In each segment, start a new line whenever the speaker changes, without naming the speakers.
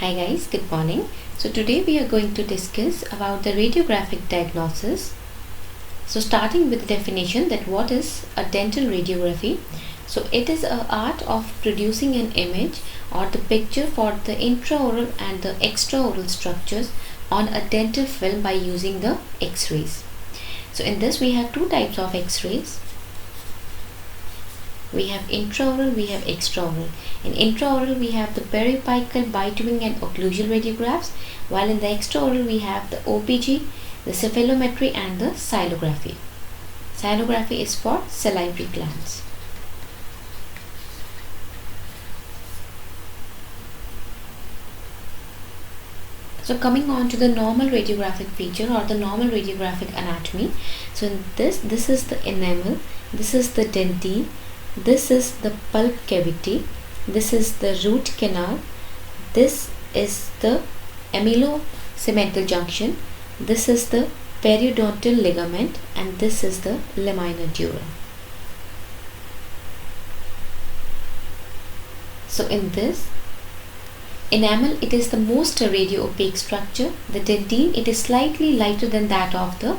Hi guys, good morning. So today we are going to discuss about the radiographic diagnosis. So starting with the definition that what is a dental radiography. So it is an art of producing an image or the picture for the intraoral and the extraoral structures on a dental film by using the X-rays. So in this we have two types of X-rays. We have intraoral, we have extraoral. In intraoral we have the periapical, bite-wing and occlusal radiographs, while in the extraoral we have the OPG, the cephalometry and the xylography. Xylography is for salivary glands. So coming on to the normal radiographic feature or the normal radiographic anatomy. So in this is the enamel, this is the dentine, this is the pulp cavity, this is the root canal, this is the amylosegmental junction, this is the periodontal ligament, and this is the lamina dura. So in this enamel, it is the most radio-opaque structure. The dentine, it is slightly lighter than that of the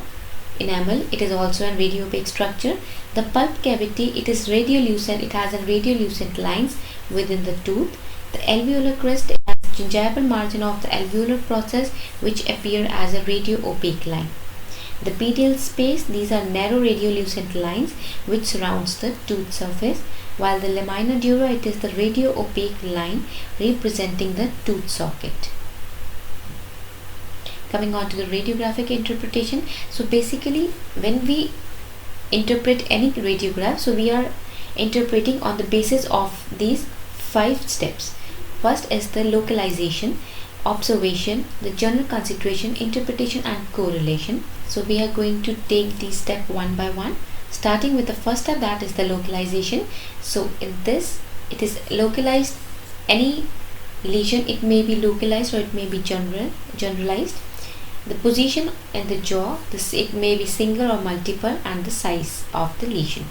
enamel. It is also a radio-opaque structure. The pulp cavity, it is radiolucent. It has a radiolucent lines within the tooth. The alveolar crest has the gingival margin of the alveolar process which appear as a radio-opaque line. The pedial space, these are narrow radiolucent lines which surrounds the tooth surface, while the lamina dura, it is the radio-opaque line representing the tooth socket. Coming on to the radiographic interpretation. So basically when we interpret any radiograph, so we are interpreting on the basis of these 5 steps. First is the localization, observation, the general consideration, interpretation and correlation. So we are going to take these steps one by one, starting with the first step, that is the localization. So in this, it is localized. Any lesion, it may be localized or it may be generalized. The position in the jaw, it may be single or multiple, and the size of the lesion.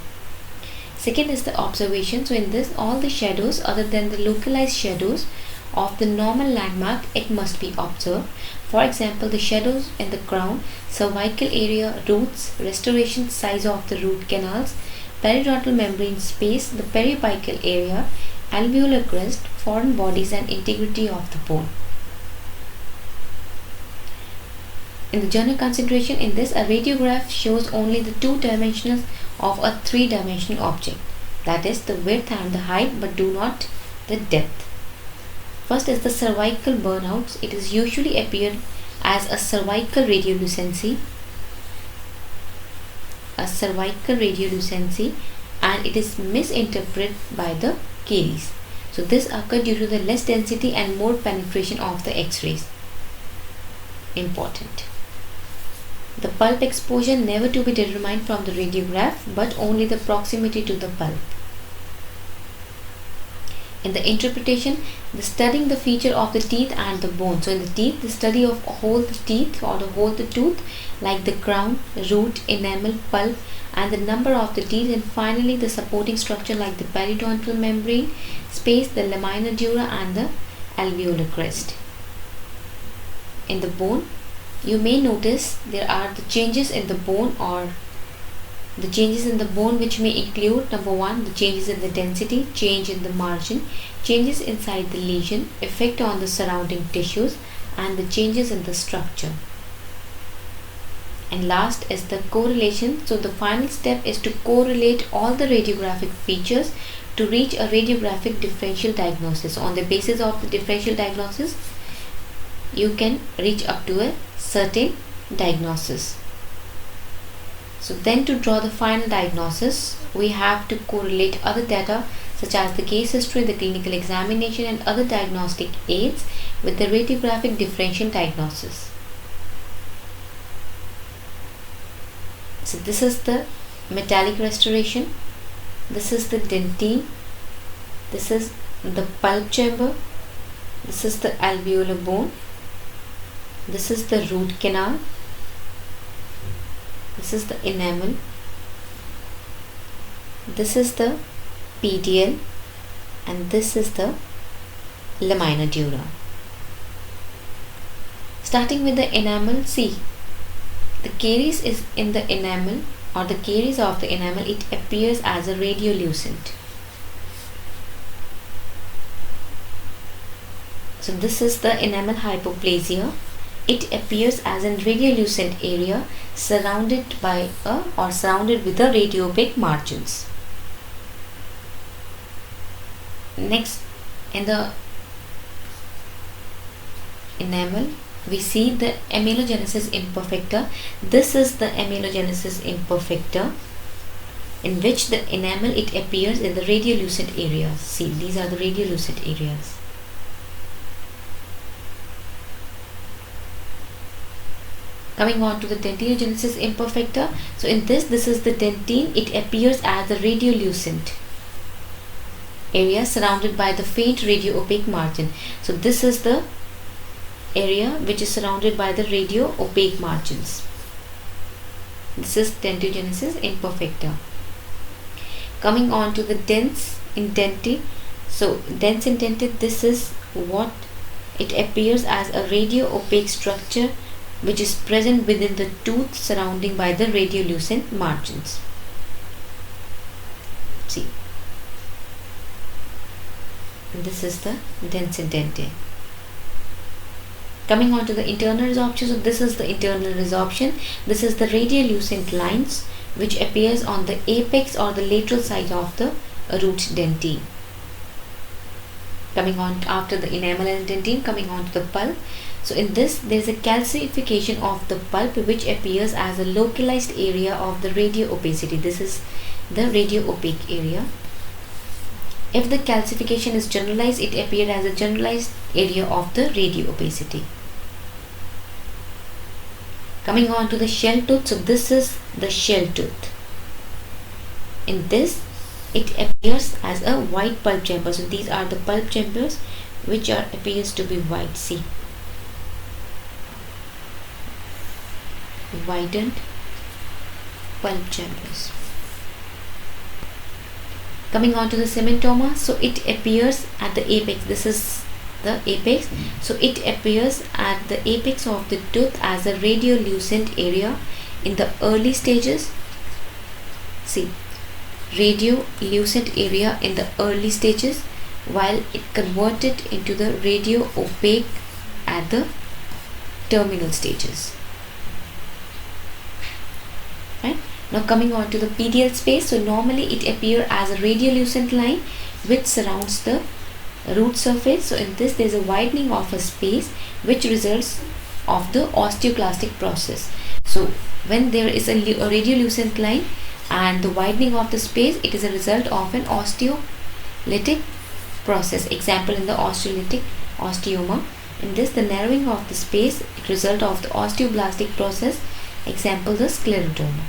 Second is the observation. So in this, all the shadows other than the localized shadows of the normal landmark, it must be observed. For example, the shadows in the crown, cervical area, roots, restoration size of the root canals, periodontal membrane space, the periapical area, alveolar crest, foreign bodies and integrity of the bone. In the general consideration, in this, a radiograph shows only the 2 dimensions of a 3-dimensional object, that is the width and the height, but do not the depth. First is the cervical burnouts. It is usually appear as a cervical radiolucency, and it is misinterpreted by the caries. So this occurs due to the less density and more penetration of the X-rays. Important. The pulp exposure never to be determined from the radiograph, but only the proximity to the pulp. In the interpretation, the studying the feature of the teeth and the bone. So in the teeth, the study of whole the teeth or the whole the tooth, like the crown, root, enamel, pulp, and the number of the teeth, and finally the supporting structure like the periodontal membrane space, the lamina dura and the alveolar crest. In the bone, you may notice there are the changes in the bone, or the changes in the bone which may include number 1, the changes in the density, change in the margin, changes inside the lesion, effect on the surrounding tissues, and the changes in the structure. And last is the correlation. So the final step is to correlate all the radiographic features to reach a radiographic differential diagnosis. On the basis of the differential diagnosis, you can reach up to a certain diagnosis. So then to draw the final diagnosis, we have to correlate other data such as the case history, the clinical examination and other diagnostic aids with the radiographic differential diagnosis. So this is the metallic restoration, this is the dentine, this is the pulp chamber, this is the alveolar bone, this is the root canal, this is the enamel, this is the PDL, and this is the lamina dura. starting with the enamel, see, the caries is in the enamel, or the caries of the enamel, it appears as a radiolucent. So this is the enamel hypoplasia. It appears as a radiolucent area surrounded by surrounded with the radiopaque margins. Next, in the enamel, we see the amelogenesis imperfecta. This is the amelogenesis imperfecta, in which the enamel, it appears in the radiolucent areas. See, these are the radiolucent areas. Coming on to the dentinogenesis imperfecta. So in this is the dentine. It appears as the radiolucent area surrounded by the faint radio-opaque margin. So this is the area which is surrounded by the radio-opaque margins. This is dentinogenesis imperfecta. Coming on to the dens indentate. So dens indentate, this is what it appears as a radio-opaque structure which is present within the tooth surrounding by the radiolucent margins. See, and this is the dens indentate. Coming on to the internal resorption. So this is the internal resorption. This is the radiolucent lines which appears on the apex or the lateral side of the root dentine. Coming on after the enamel and dentine, coming on to the pulp. So in this, there is a calcification of the pulp which appears as a localized area of the radio opacity. This is the radio opaque area. If the calcification is generalized, it appears as a generalized area of the radio opacity. Coming on to the shell tooth. So this is the shell tooth. In this, it appears as a white pulp chamber. So these are the pulp chambers which appears to be white. See, widened pulp chambers. Coming on to the cementoma. So it appears at the apex. This is the apex. So it appears at the apex of the tooth as a radiolucent area in the early stages. See, radiolucent area in the early stages, while it converted into the radio opaque at the terminal stages. Right? Now coming on to the pedial space. So normally it appears as a radiolucent line which surrounds the root surface. So in this, there is a widening of a space which results of the osteoclastic process. So when there is a radiolucent line and the widening of the space, it is a result of an osteolytic process. Example in the osteolytic osteoma. In this, the narrowing of the space, it result of the osteoblastic process. Example, the sclerotoma.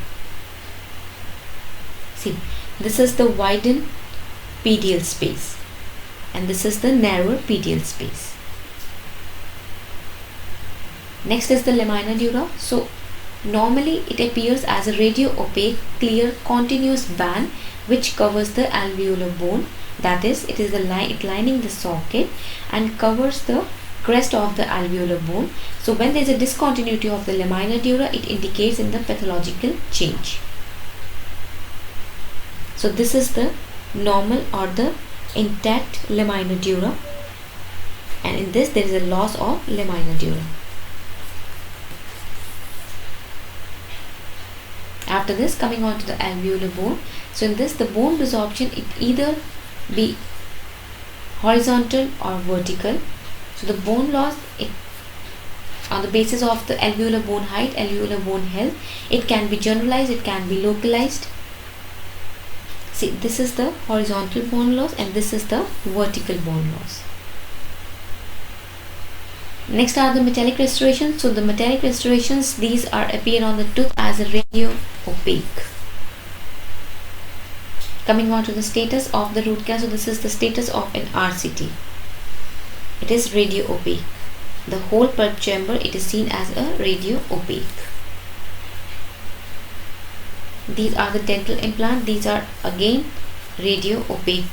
See, this is the widened pedial space and this is the narrower pedial space. Next is the lamina dura. So normally it appears as a radio-opaque, clear, continuous band which covers the alveolar bone. That is, it is lining the socket and covers the crest of the alveolar bone. So when there is a discontinuity of the lamina dura, it indicates in the pathological change. So this is the normal or the intact lamina dura, and in this there is a loss of lamina dura. After this, coming on to the alveolar bone. So in this, the bone resorption, it either be horizontal or vertical. So the bone loss, it on the basis of the alveolar bone height, alveolar bone health, it can be generalized, it can be localized. See, this is the horizontal bone loss and this is the vertical bone loss. Next are the metallic restorations. So the metallic restorations, these are appear on the tooth as a radio opaque. Coming on to the status of the root canal. So this is the status of an RCT. It is radio opaque. The whole pulp chamber, it is seen as a radio opaque. These are the dental implant. These are again radio opaque.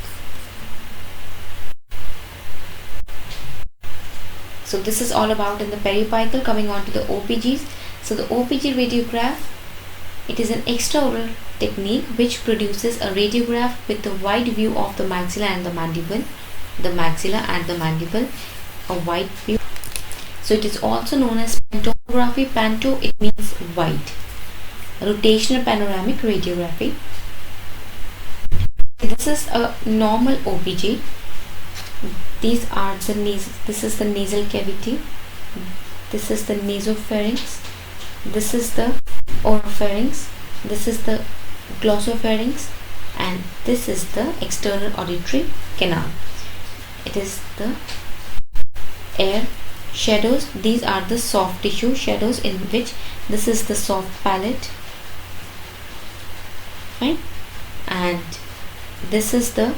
So this is all about in the periapical. Coming on to the OPGs. So the OPG radiograph, it is an extraoral technique which produces a radiograph with a wide view of the maxilla and the mandible. The maxilla and the mandible, a wide view. So it is also known as pantography. Panto, it means wide. Rotational panoramic radiography. This is a normal OPG. These are the this is the nasal cavity. This is the nasopharynx. This is the oropharynx. This is the glossopharynx, and this is the external auditory canal. It is the air shadows. These are the soft tissue shadows, in which this is the soft palate, right? And this is the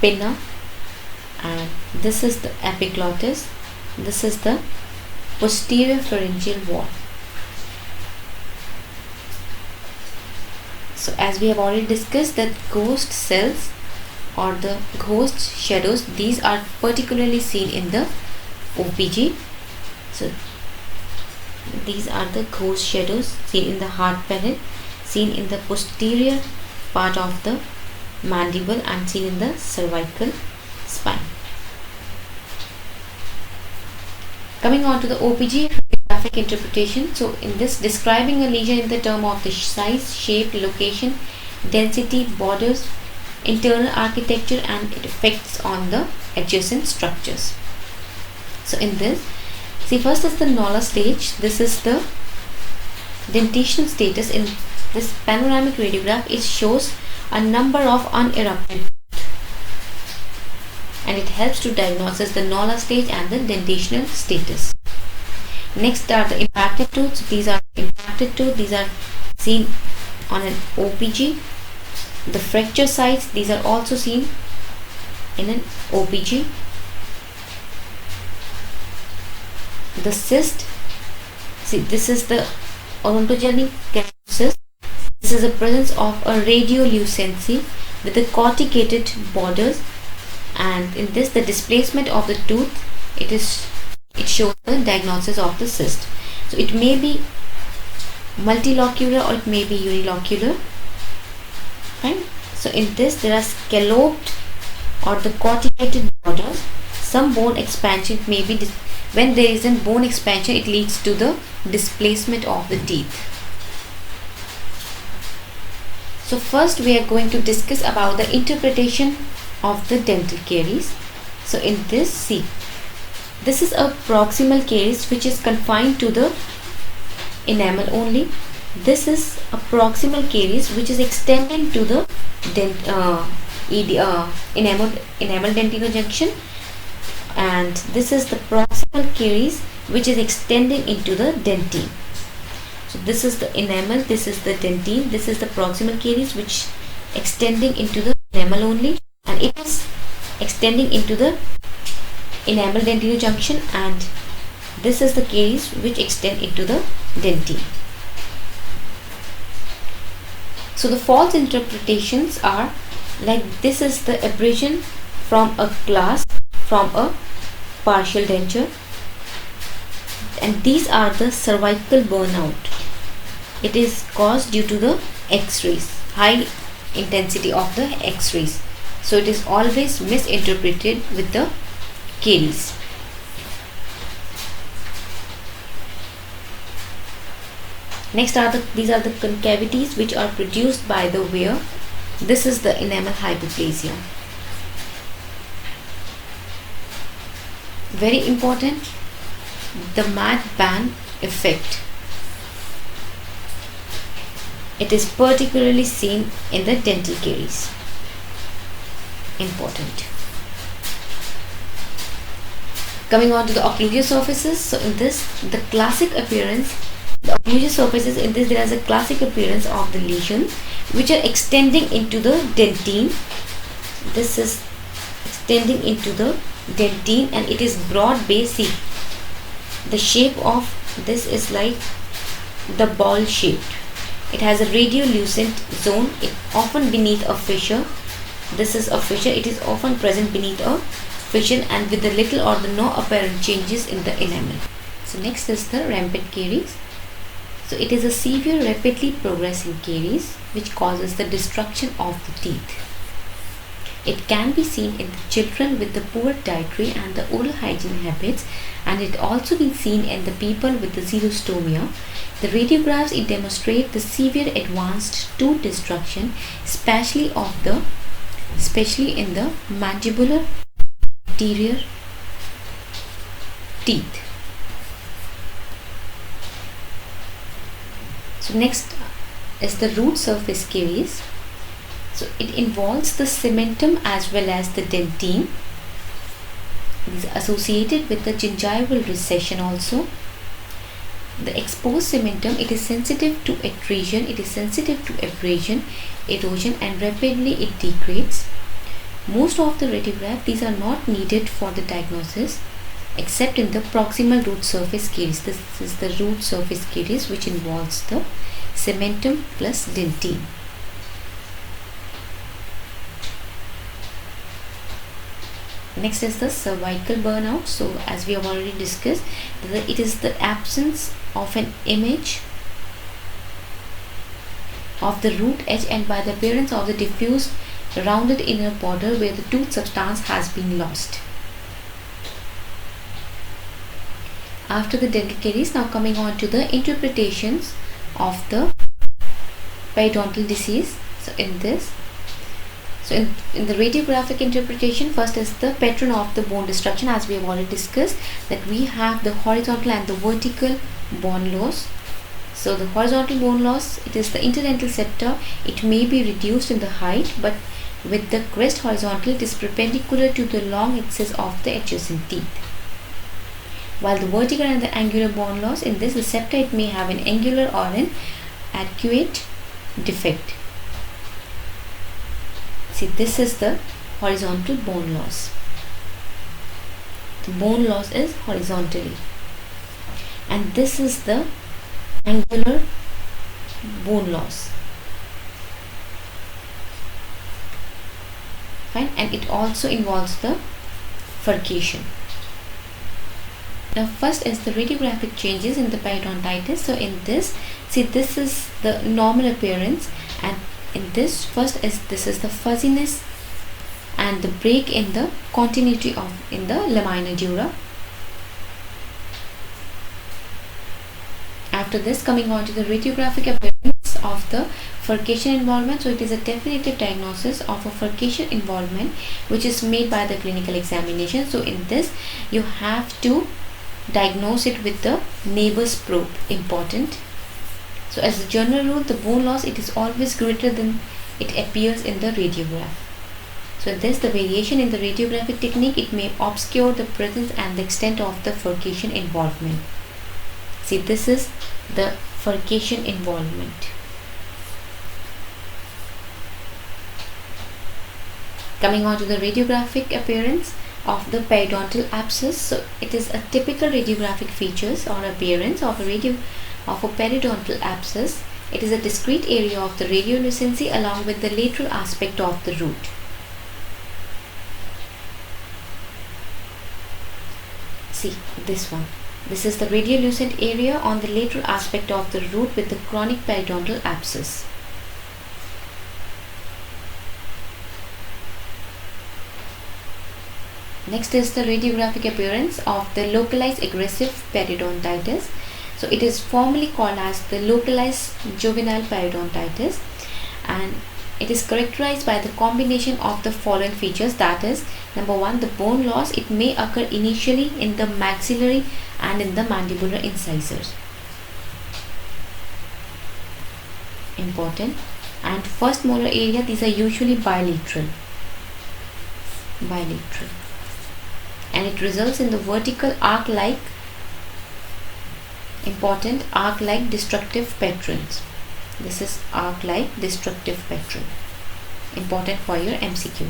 pinna, and this is the epiglottis. This is the posterior pharyngeal wall. So as we have already discussed, that ghost cells or the ghost shadows, these are particularly seen in the OPG. So these are the ghost shadows seen in the hard palate, seen in the posterior part of the mandible, and seen in the cervical spine. Coming on to the OPG radiographic interpretation. So in this, describing a lesion in the term of the size, shape, location, density, borders, internal architecture, and its effects on the adjacent structures. So in this, see, first is the Nolla stage. This is the dentitional status. In this panoramic radiograph, it shows a number of unerupted, and it helps to diagnose the Nolla stage and the dentitional status. Next are the impacted tooth. These are impacted tooth. These are seen on an OPG. The fracture sites, these are also seen in an OPG. The cyst, see, this is the odontogenic cyst. This is the presence of a radiolucency with the corticated borders, and in this, the displacement of the tooth, it shows the diagnosis of the cyst. So it may be multilocular or it may be unilocular, right? So in this, there are scalloped or the corticated borders. Some bone expansion may be when there is a bone expansion, it leads to the displacement of the teeth. So first we are going to discuss about the interpretation of the dental caries. So in this, see, this is a proximal caries which is confined to the enamel only. This is a proximal caries which is extending to the enamel dentinal junction, and this is the proximal caries which is extending into the dentine. So this is the enamel, this is the dentine, this is the proximal caries which extending into the enamel only, and it is extending into the enamel dentinal junction, and this is the caries which extend into the dentine. So the false interpretations are like, this is the abrasion from a glass, from a partial denture, and these are the cervical burnout. It is caused due to the X-rays, high intensity of the X-rays. So it is always misinterpreted with the caries. Next are these are the concavities which are produced by the wear. This is the enamel hypoplasia. Very important, the matte band effect. It is particularly seen in the dental caries. Important. Coming on to the occlusal surfaces. So in this, the classic appearance, the occlusal surfaces, in this there is a classic appearance of the lesions which are extending into the dentine. This is extending into the dentine, and it is broad base. See, the shape of this is like the ball shaped. It has a radiolucent zone, it often beneath a fissure. This is a fissure, it is often present beneath a fission and with the little or the no apparent changes in the enamel. So next is the rampant caries. So it is a severe rapidly progressing caries which causes the destruction of the teeth. It can be seen in the children with the poor dietary and the oral hygiene habits, and it also been seen in the people with the xerostomia. The radiographs it demonstrate the severe advanced tooth destruction, especially in the mandibular anterior teeth. So next is the root surface caries. So it involves the cementum as well as the dentine. It is associated with the gingival recession also. The exposed cementum, it is sensitive to attrition, erosion, and rapidly it degrades. Most of the radiographs, these are not needed for the diagnosis except in the proximal root surface caries. This is the root surface caries which involves the cementum plus dentine. Next is the cervical burnout. So as we have already discussed, it is the absence of an image of the root edge and by the appearance of the diffused rounded inner border where the tooth substance has been lost. After the dental caries, now coming on to the interpretations of the periodontal disease. So in the radiographic interpretation, first is the pattern of the bone destruction, as we have already discussed, that we have the horizontal and the vertical bone loss. So the horizontal bone loss, it is the interdental septa. It may be reduced in the height, but with the crest horizontal, it is perpendicular to the long axis of the adjacent teeth. While the vertical and the angular bone loss, in this the septa, it may have an angular or an arcuate defect. See, this is the horizontal bone loss. The bone loss is horizontally, and this is the angular bone loss. Fine, and it also involves the furcation. Now first is the radiographic changes in the periodontitis. So in this, see, this is the normal appearance, and in this this is the fuzziness and the break in the continuity in the lamina dura. After this, coming on to the radiographic appearance of the furcation involvement. So it is a definitive diagnosis of a furcation involvement which is made by the clinical examination. So in this, you have to diagnose it with the Neighbors probe. Important. So as a general rule, the bone loss, it is always greater than it appears in the radiograph. So in this, the variation in the radiographic technique, it may obscure the presence and the extent of the furcation involvement. See, this is the furcation involvement. Coming on to the radiographic appearance of the periodontal abscess. So it is a typical radiographic features or appearance of a periodontal abscess. It is a discrete area of the radiolucency along with the lateral aspect of the root. See this one. This is the radiolucent area on the lateral aspect of the root with the chronic periodontal abscess. Next is the radiographic appearance of the localized aggressive periodontitis. So it is formally called as the localized juvenile periodontitis, and it is characterized by the combination of the following features, that is, number one, the bone loss. It may occur initially in the maxillary and in the mandibular incisors. Important. And first molar area, these are usually bilateral, and it results in the vertical arc-like, important, arc-like destructive patterns. This is arc-like destructive pattern, important for your MCQ.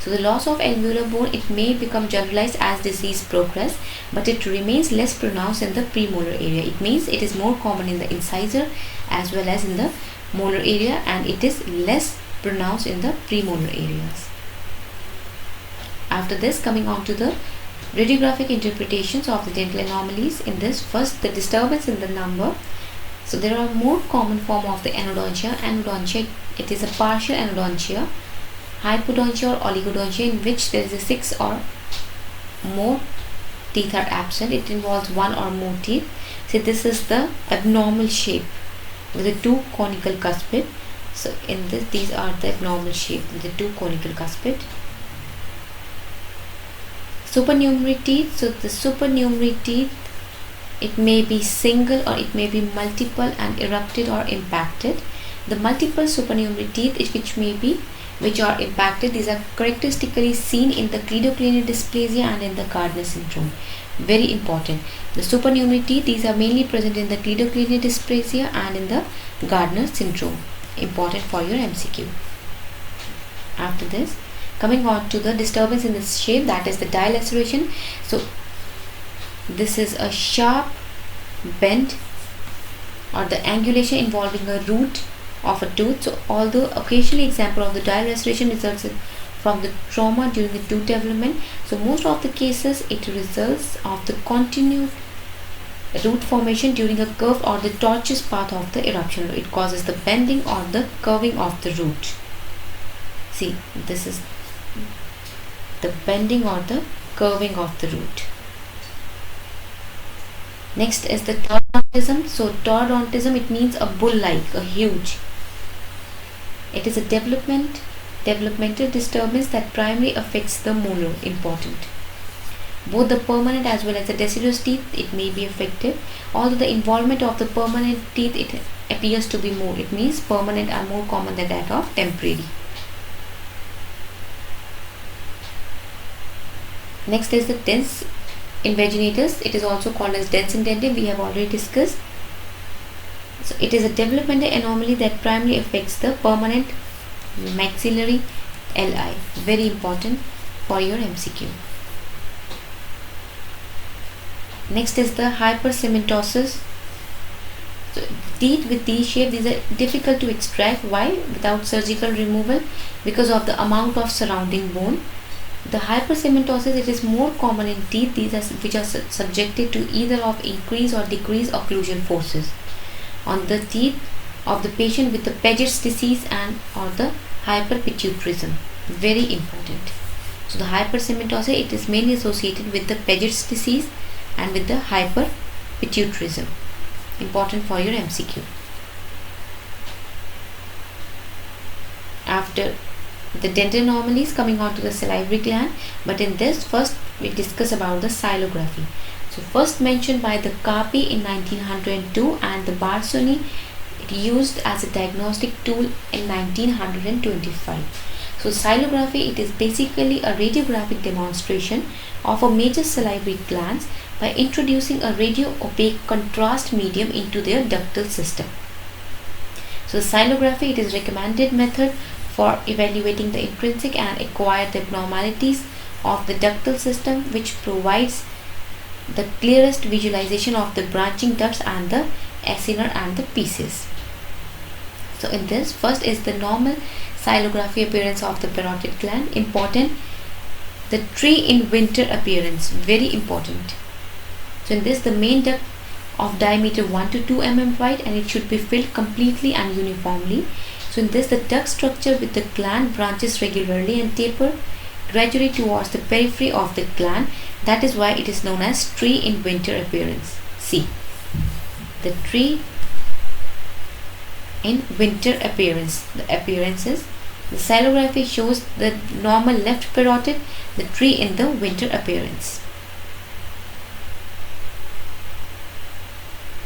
So the loss of alveolar bone, it may become generalized as disease progress, but it remains less pronounced in the premolar area. It means it is more common in the incisor as well as in the molar area, and it is less pronounced in the premolar areas. After this, coming on to the radiographic interpretations of the dental anomalies. In this, first the disturbance in the number. So there are more common form of the anodontia. Anodontia, it is a partial anodontia, hypodontia or oligodontia, in which there is a 6 or more teeth are absent. It involves 1 or more teeth. See, this is the abnormal shape with the 2 conical cuspid. So in this, these are the abnormal shape with the 2 conical cuspid. Supernumerary teeth. So the supernumerary teeth, it may be single or it may be multiple and erupted or impacted. The multiple supernumerary teeth which are impacted, these are characteristically seen in the cleidocranial dysplasia and in the Gardner syndrome. Very important. The supernumerary teeth, these are mainly present in the cleidocranial dysplasia and in the Gardner syndrome. Important for your MCQ. After this, coming on to the disturbance in this shape, that is the dilaceration. So this is a sharp bend or the angulation involving a root of a tooth. So although occasionally example of the dilaceration results from the trauma during the tooth development, so most of the cases it results of the continued root formation during a curved or the tortuous path of the eruption. It causes the bending or the curving of the root. See, this is the bending or the curving of the root. Next is the tordontism. So tordontism, it means a bull-like, a huge. It is a developmental disturbance that primarily affects the molar. Important. Both the permanent as well as the deciduous teeth, it may be affected. Although the involvement of the permanent teeth, it appears to be more. It means permanent are more common than that of temporary. Next is the dens invaginatus. It is also called as dens indentum. We have already discussed. So it is a developmental anomaly that primarily affects the permanent maxillary LI. Very important for your MCQ. Next is the hypercementosis. So teeth with these shape, these are difficult to extract. Why? Without surgical removal, because of the amount of surrounding bone. The hypercementosis, it is more common in teeth which are subjected to either of increase or decrease occlusal forces on the teeth of the patient with the Paget's disease and or the hyperpituitarism. Very important. So the hypercementosis, it is mainly associated with the Paget's disease and with the hyperpituitarism. Important for your MCQ. After the dental anomalies, coming on to the salivary gland, but in this first we discuss about the xylography. So first mentioned by the Carpi in 1902 and the Barsoni, it used as a diagnostic tool in 1925. So xylography, it is basically a radiographic demonstration of a major salivary glands by introducing a radio-opaque contrast medium into their ductal system. So xylography, it is recommended method for evaluating the intrinsic and acquired abnormalities of the ductal system, which provides the clearest visualization of the branching ducts and the acinar and the pieces. So in this, first is the normal xylography appearance of the parotid gland. Important. The tree in winter appearance, very important. So in this, the main duct of diameter 1 to 2 mm wide, and it should be filled completely and uniformly. So in this, the duct structure with the gland branches regularly and taper gradually towards the periphery of the gland. That is why it is known as tree in winter appearance. See, the tree in winter appearance. The appearances. The xylography shows the normal left parotid, the tree in the winter appearance.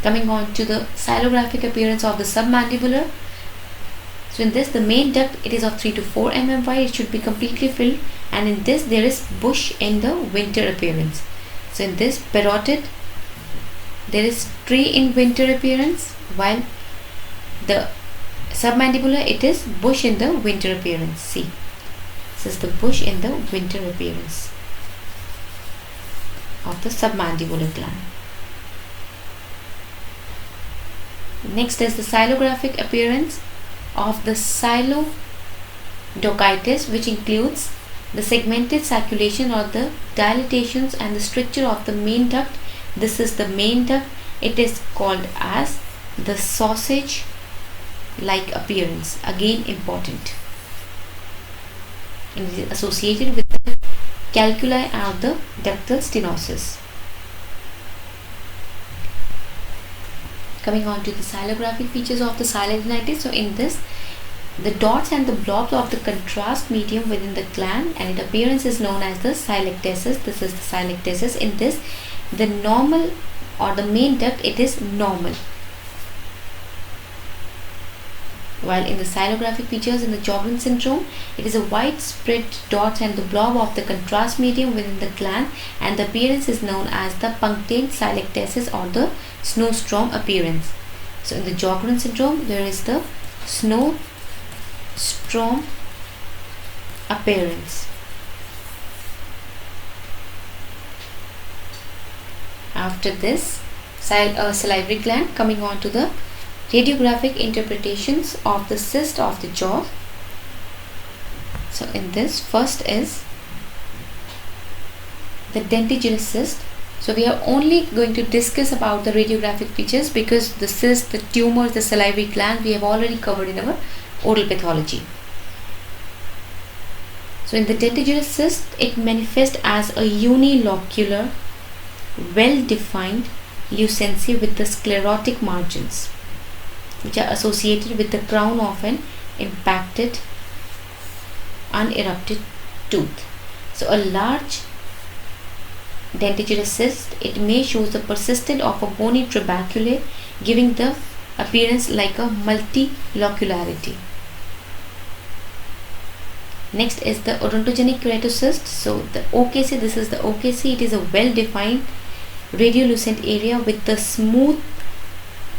Coming on to the xylographic appearance of the submandibular. So in this, the main duct, it is of 3 to 4 mm wide. It should be completely filled, and in this there is bush in the winter appearance. So in this parotid, there is tree in winter appearance, while the submandibular, it is bush in the winter appearance. See, this is the bush in the winter appearance of the submandibular gland. Next is the xylographic appearance of the xylodocitis, which includes The segmented circulation or the dilatations and the structure of the main duct. This is the main duct. It is called as the sausage like appearance, again important, and it is associated with the calculi of the ductal stenosis. Coming on to the xylographic features of the xylogenitis. So in this, the dots and the blobs of the contrast medium within the gland, and its appearance is known as the xylectasis. This is the xylectasis. In this, the normal or the main duct, it is normal, while in the xylographic features in the Sjogren syndrome, it is a widespread dots and the blob of the contrast medium within the gland, and the appearance is known as the punctate xylectasis or the snowstorm appearance. So in the Sjogren syndrome, there is the snowstorm appearance. After this, salivary gland. Coming on to the radiographic interpretations of the cyst of the jaw. So in this, first is the dentigerous cyst. So we are only going to discuss about the radiographic features, because the cyst, the tumors, the salivary gland we have already covered in our oral pathology. So in the dentigerous cyst, it manifests as a unilocular, well-defined lucency with the sclerotic margins, which are associated with the crown of an impacted, unerupted tooth. So a large dentigerous cyst, it may show the persistence of a bony trabeculae, giving the appearance like a multilocularity. Next is the odontogenic keratocyst. So the OKC, this is the OKC. It is a well-defined radiolucent area with the smooth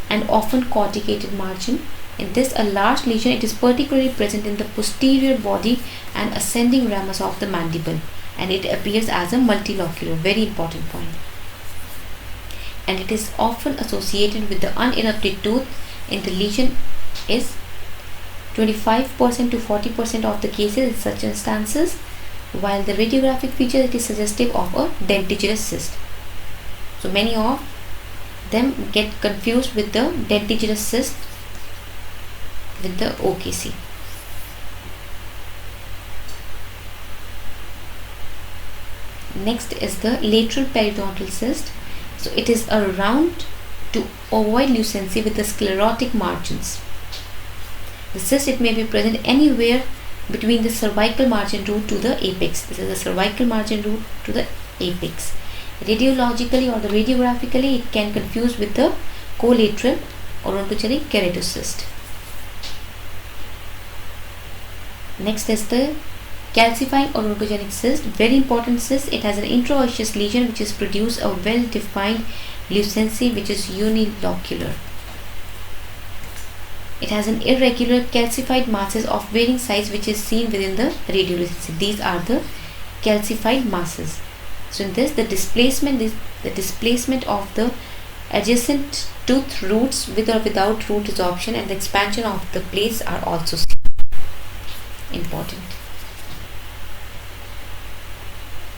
and often corticated margin. In this, a large lesion, it is particularly present in the posterior body and ascending ramus of the mandible, and it appears as a multilocular, very important point. And it is often associated with the unerupted tooth. In the lesion is 25% to 40% of the cases in such instances, while the radiographic feature, it is suggestive of a dentigerous cyst. So many of them get confused with the dentigerous cyst with the OKC. Next is the lateral periodontal cyst. So it is a round to ovoid lucency with the sclerotic margins. The cyst, it may be present anywhere between the cervical margin root to the apex. This is the cervical margin root to the apex. Radiologically or the radiographically, it can confuse with the collateral odontogenic keratocyst. Next is the calcifying odontogenic cyst, very important cyst. It has an intraosseous lesion which is produce a well-defined lucency which is unilocular. It has an irregular calcified masses of varying size which is seen within the radiolucency. These are the calcified masses. So in this, the displacement of the adjacent tooth roots with or without root resorption and the expansion of the plates are also important.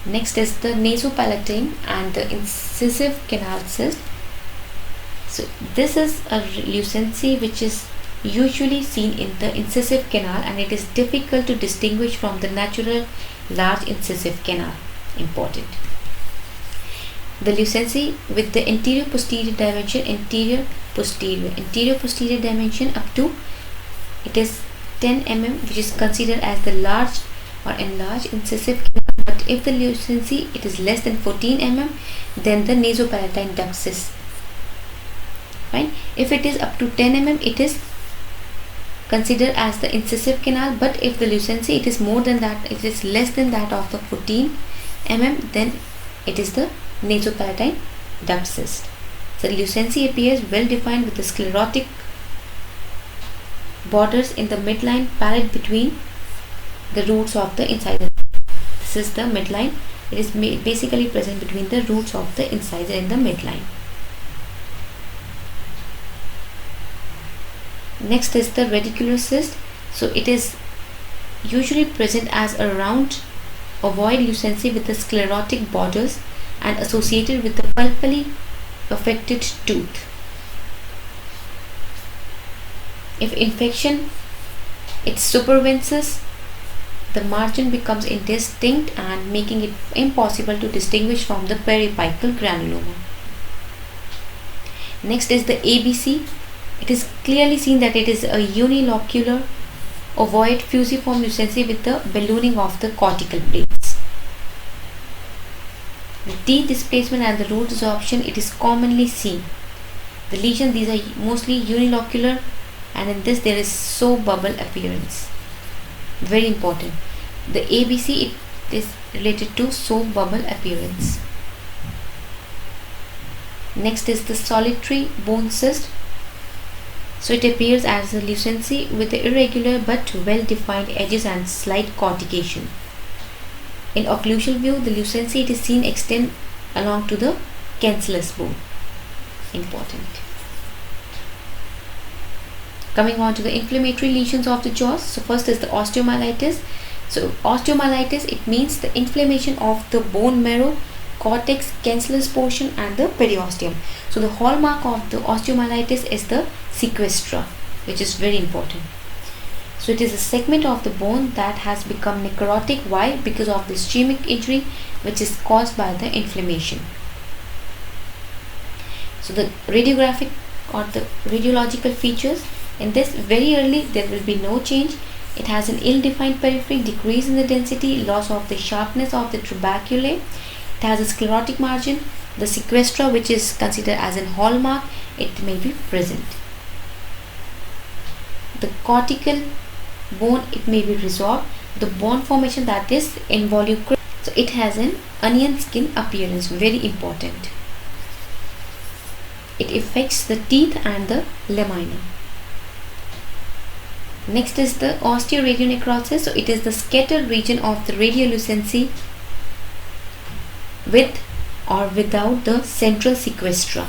Next is the nasopalatine and the incisive canal cyst. So this is a lucency which is usually seen in the incisive canal, and it is difficult to distinguish from the natural large incisive canal. Important. The lucency with the anterior posterior dimension, anterior posterior dimension up to, it is 10 mm, which is considered as the large or enlarged incisive canal. But if the lucency, it is less than 14 mm, then the nasopalatine duct cyst. Fine. If it is up to 10 mm, it is considered as the incisive canal. But if the lucency, it is more than that, it is less than that of the 14 mm, then it is the nasopalatine duct cyst. So lucency appears well defined with the sclerotic borders in the midline palate between the roots of the incisor. This is the midline. It is basically present between the roots of the incisor in the midline. Next is the radicular cyst. So it is usually present as a round avoid lucency with the sclerotic borders and associated with the pulpily affected tooth. If infection it supervenes, the margin becomes indistinct and making it impossible to distinguish from the periapical granuloma. Next is the ABC. It is clearly seen that it is a unilocular ovoid fusiform lucency with the ballooning of the cortical plates. The teeth displacement and the root desorption, it is commonly seen. The lesion, these are mostly unilocular, and in this there is soap bubble appearance. Very important. The ABC, it is related to soap bubble appearance. Next is the solitary bone cyst. So it appears as a lucency with the irregular but well defined edges and slight cortication. In occlusal view, the lucency, it is seen extend along to the cancellous bone. Important. Coming on to the inflammatory lesions of the jaws. So first is the osteomyelitis. So osteomyelitis, it means the inflammation of the bone marrow, cortex, cancellous portion and the periosteum. So the hallmark of the osteomyelitis is the sequestra, which is very important. So it is a segment of the bone that has become necrotic. Why? Because of the ischemic injury which is caused by the inflammation. So the radiographic or the radiological features, in this very early there will be no change. It has an ill-defined periphery, decrease in the density, loss of the sharpness of the trabeculae. It has a sclerotic margin. The sequestra, which is considered as a hallmark, it may be present. The cortical bone, it may be resolved. The bone formation, that is involucral. So it has an onion skin appearance, very important. It affects the teeth and the lamina. Next is the osteoradionecrosis. So it is the scattered region of the radiolucency with or without the central sequestra.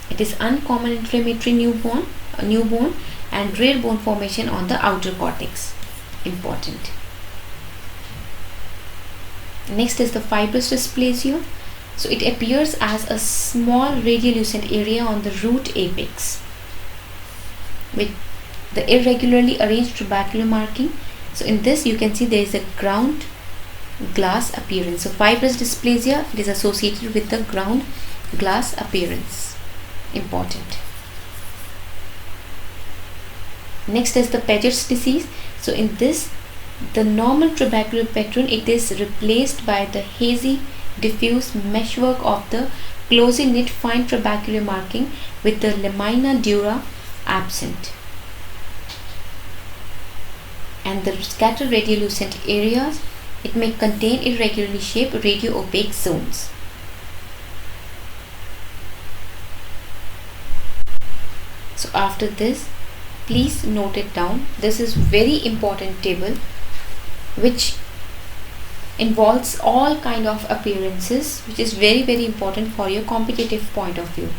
It is uncommon inflammatory newborn and rare bone formation on the outer cortex. Important. Next is the fibrous dysplasia. So it appears as a small radiolucent area on the root apex with the irregularly arranged trabecular marking. So in this you can see there is a ground glass appearance. So fibrous dysplasia, it is associated with the ground glass appearance. Important. Next is the Paget's disease. So in this, the normal trabecular pattern, it is replaced by the hazy diffuse meshwork of the closely knit fine trabecular marking with the lamina dura absent, and the scattered radiolucent areas, it may contain irregularly shaped radio-opaque zones. So after this, please note it down. This is very important table which involves all kind of appearances, which is very important for your competitive point of view.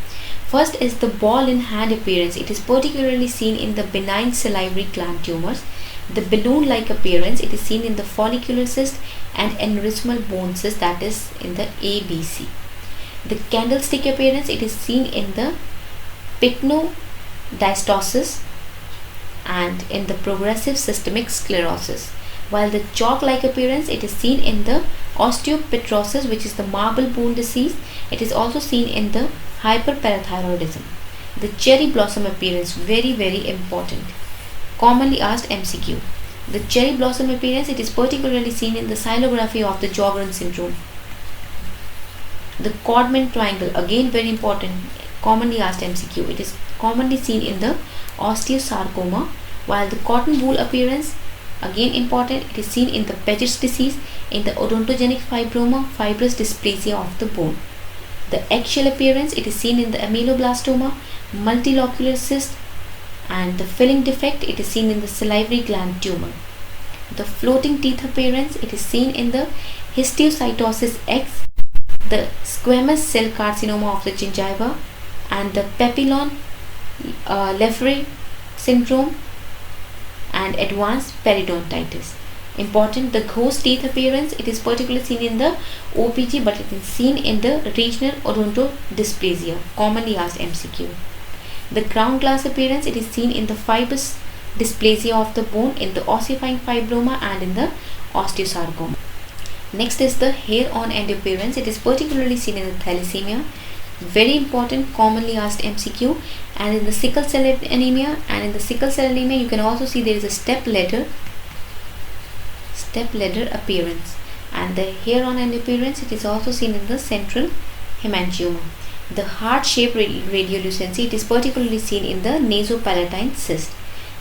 First is the ball in hand appearance. It is particularly seen in the benign salivary gland tumors. The balloon-like appearance, it is seen in the follicular cyst and aneurysmal bone cyst, that is in the ABC. The candlestick appearance, it is seen in the pycnodiastosis and in the progressive systemic sclerosis, while the chalk-like appearance, it is seen in the osteopetrosis, which is the marble bone disease. It is also seen in the hyperparathyroidism. The cherry blossom appearance, very important. Commonly asked MCQ. The cherry blossom appearance, it is particularly seen in the xylography of the Sjogren syndrome. The Codman triangle, again very important, commonly asked MCQ. It is commonly seen in the osteosarcoma, while the cotton wool appearance, again important, it is seen in the Paget's disease, in the odontogenic fibroma, fibrous dysplasia of the bone. The eggshell appearance, it is seen in the ameloblastoma, multilocular cyst, and the filling defect, it is seen in the salivary gland tumor. The floating teeth appearance, it is seen in the histiocytosis X, the squamous cell carcinoma of the gingiva, and the papillon Lefebvre syndrome and advanced periodontitis. Important, the ghost teeth appearance, it is particularly seen in the OPG, but it is seen in the regional odontodysplasia, commonly asked MCQ. The ground glass appearance, it is seen in the fibrous dysplasia of the bone, in the ossifying fibroma and in the osteosarcoma. Next is the hair on end appearance, it is particularly seen in the thalassemia, very important, commonly asked MCQ, and in the sickle cell anemia. And in the sickle cell anemia you can also see there is a step ladder appearance, and the hair on end appearance, it is also seen in the central hemangioma. The heart shaped radiolucency, it is particularly seen in the nasopalatine cyst.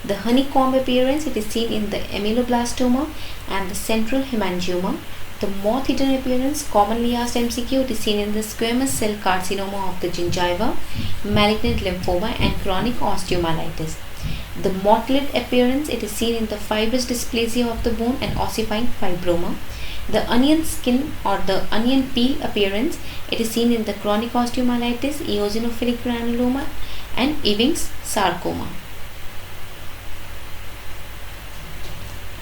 The honeycomb appearance, it is seen in the ameloblastoma and the central hemangioma. The moth eaten appearance, commonly asked MCQ, it is seen in the squamous cell carcinoma of the gingiva, malignant lymphoma and chronic osteomyelitis. The mottled appearance, it is seen in the fibrous dysplasia of the bone and ossifying fibroma. The onion skin or the onion peel appearance, it is seen in the chronic osteomyelitis, eosinophilic granuloma and Ewing's sarcoma.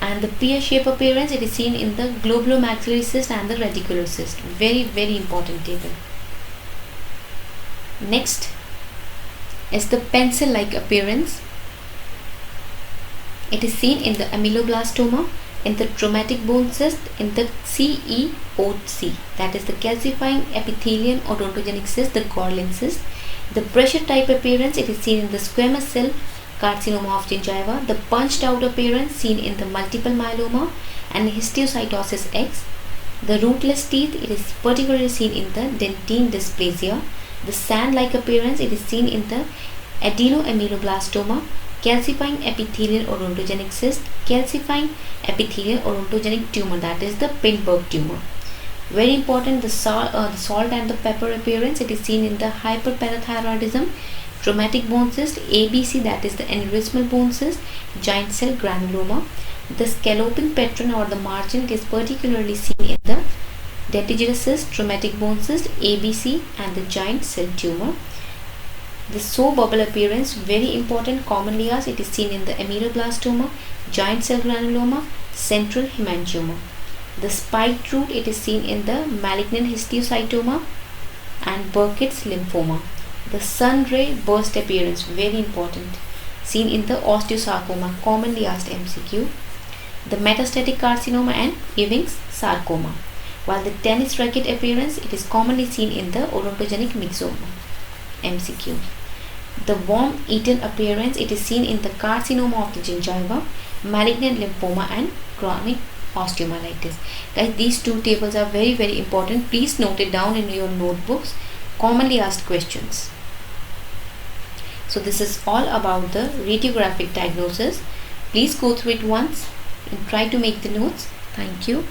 And the pear-shaped appearance, it is seen in the globulomaxillary cyst and the radicular cyst. Very, very important table. Next is the pencil-like appearance. It is seen in the ameloblastoma, in the traumatic bone cyst, in the CEOC, that is the calcifying epithelial odontogenic cyst, the Gorlin cyst. The pressure-type appearance, it is seen in the squamous cell carcinoma of gingiva. The punched out appearance seen in the multiple myeloma and histiocytosis X. The rootless teeth, it is particularly seen in the dentine dysplasia. The sand-like appearance, it is seen in the adenoameloblastoma, calcifying epithelial odontogenic cyst, calcifying epithelial odontogenic tumor, that is the Pindberg tumor. Very important, the salt and the pepper appearance, it is seen in the hyperparathyroidism, traumatic bone cyst, ABC, that is the aneurysmal bone cyst, giant cell granuloma. The scalloping pattern or the margin, it is particularly seen in the dentigerous cyst, traumatic bone cyst, ABC and the giant cell tumor. The sow bubble appearance, very important, commonly asked, it is seen in the ameloblastoma, giant cell granuloma, central hemangioma. The spiked root, it is seen in the malignant histiocytoma and Burkitt's lymphoma. The sun ray burst appearance, very important, seen in the osteosarcoma, commonly asked MCQ. The metastatic carcinoma and Ewing's sarcoma. While the tennis racket appearance, it is commonly seen in the odontogenic myxoma, MCQ. The worm-eaten appearance, it is seen in the carcinoma of the gingiva, malignant lymphoma and chronic osteomyelitis. Guys, these two tables are very, very important. Please note it down in your notebooks. Commonly asked questions. So this is all about the radiographic diagnosis. Please go through it once and try to make the notes. Thank you.